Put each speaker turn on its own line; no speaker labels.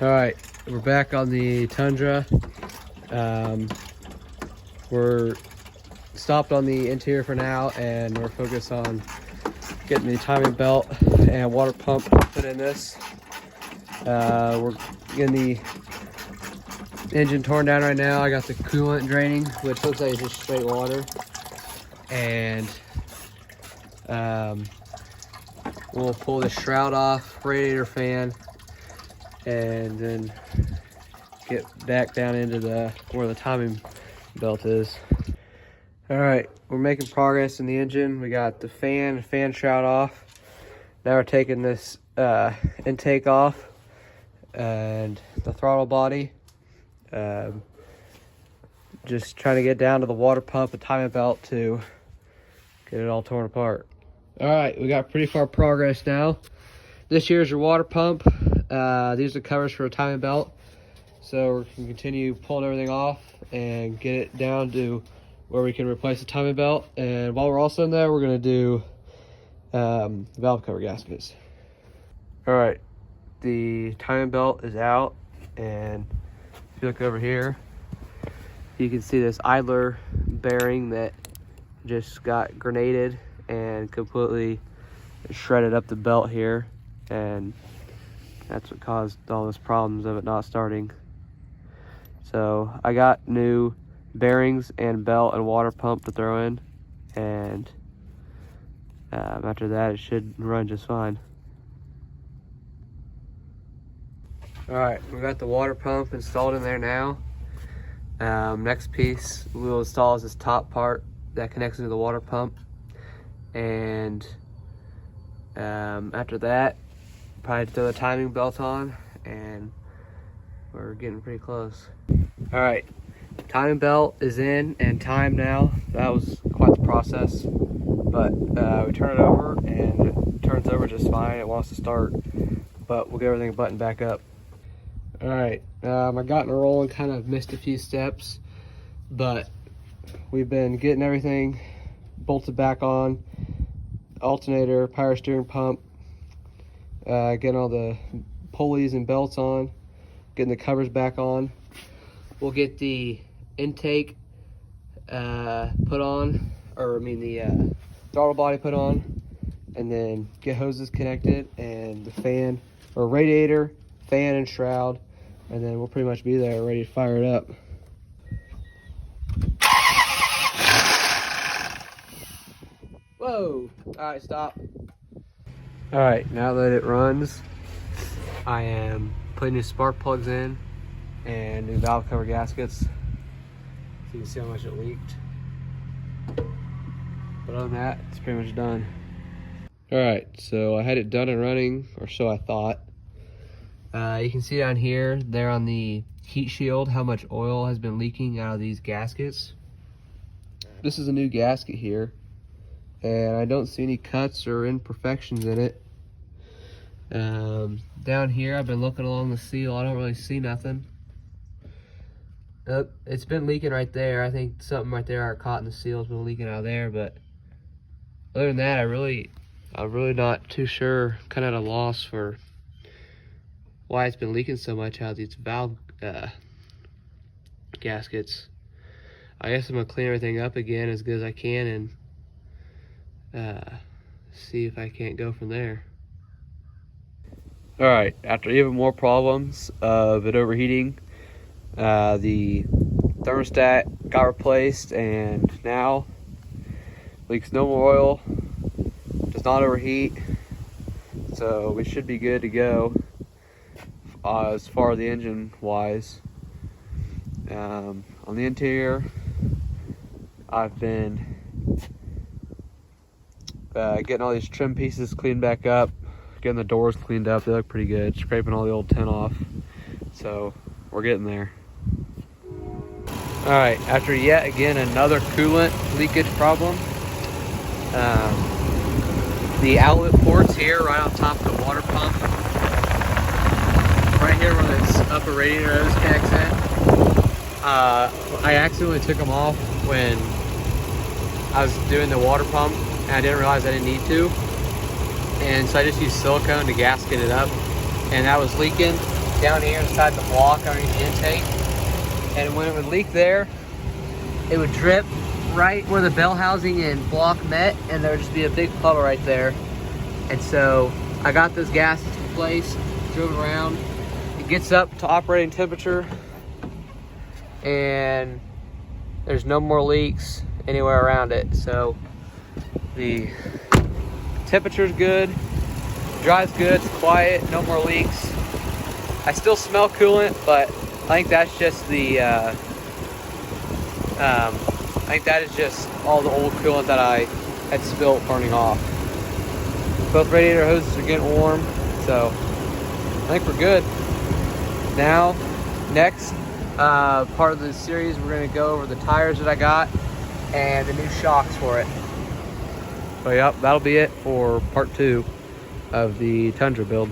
All right, we're back on the Tundra. We're stopped on the interior for now, and we're focused on getting the timing belt and water pump put in this. We're getting the engine torn down right now. I got the coolant draining, which looks like it's just straight water. And we'll pull the shroud off, radiator fan, and then get back down into where the timing belt is. All right, we're making progress in the engine. We got the fan shroud off. Now we're taking this intake off and the throttle body. Just trying to get down to the water pump and timing belt to get it all torn apart. All right, we got pretty far progress now. This here's your water pump. These are the covers for a timing belt. So we can continue pulling everything off and get it down to where we can replace the timing belt. And while we're also in there, we're gonna do valve cover gaskets. All right, the timing belt is out, and if you look over here, you can see this idler bearing that just got grenaded and completely shredded up the belt here, and that's what caused all those problems of it not starting. So I got new bearings and belt and water pump to throw in, and after that it should run just fine. All right, we got the water pump installed in there now. Next piece we'll install is this top part that connects into the water pump, and after that probably throw the timing belt on, and we're getting pretty close. All right, timing belt is in and timed now. That was quite the process, but we turn it over and it turns over just fine. It wants to start, but we'll get everything buttoned back up. All right, I got in a roll and kind of missed a few steps, but we've been getting everything bolted back on. Alternator, power steering pump, getting all the pulleys and belts on, getting the covers back on. We'll get the intake put on, or the throttle body put on, and then get hoses connected and the fan or radiator, fan and shroud, and then we'll pretty much be there ready to fire it up. Whoa! All right, stop. All right, now that it runs, I am putting new spark plugs in and new valve cover gaskets, so you can see how much it leaked. But other than that, it's pretty much done. All right, so I had it done and running, or so I thought. You can see down here, there on the heat shield, how much oil has been leaking out of these gaskets. This is a new gasket here, and I don't see any cuts or imperfections in it. Down here, I've been looking along the seal. I don't really see nothing. It's been leaking right there. I think something right there I caught in the seal has been leaking out of there, but other than that, I'm really not too sure. Kind of at a loss for why it's been leaking so much out of these valve gaskets. I guess I'm gonna clean everything up again as good as I can and see if I can't go from there. All right, after even more problems of it overheating, the thermostat got replaced, and now leaks no more oil, does not overheat, so we should be good to go as far as the engine wise. On the interior, I've been getting all these trim pieces cleaned back up, getting the doors cleaned up. They look pretty good, scraping all the old tin off, so we're getting there. All right, after yet again another coolant leakage problem, the outlet ports here right on top of the water pump, right here where this upper radiator hose connects in, I accidentally took them off when I was doing the water pump, and I didn't realize I didn't need to, and so I just used silicone to gasket it up, and that was leaking, down here inside the block underneath the intake. And when it would leak there, it would drip right where the bell housing and block met, and there would just be a big puddle right there. And so I got those gaskets replaced, drove it around. It gets up to operating temperature, and there's no more leaks anywhere around it. So the temperature's good, dries good, it's quiet, no more leaks. I still smell coolant, but I think that's just the I think that is just all the old coolant that I had spilt burning off. Both radiator hoses are getting warm, so I think we're good. Now, next part of the series, we're going to go over the tires that I got and the new shocks for it. So yep, that'll be it for part 2 of the Tundra build.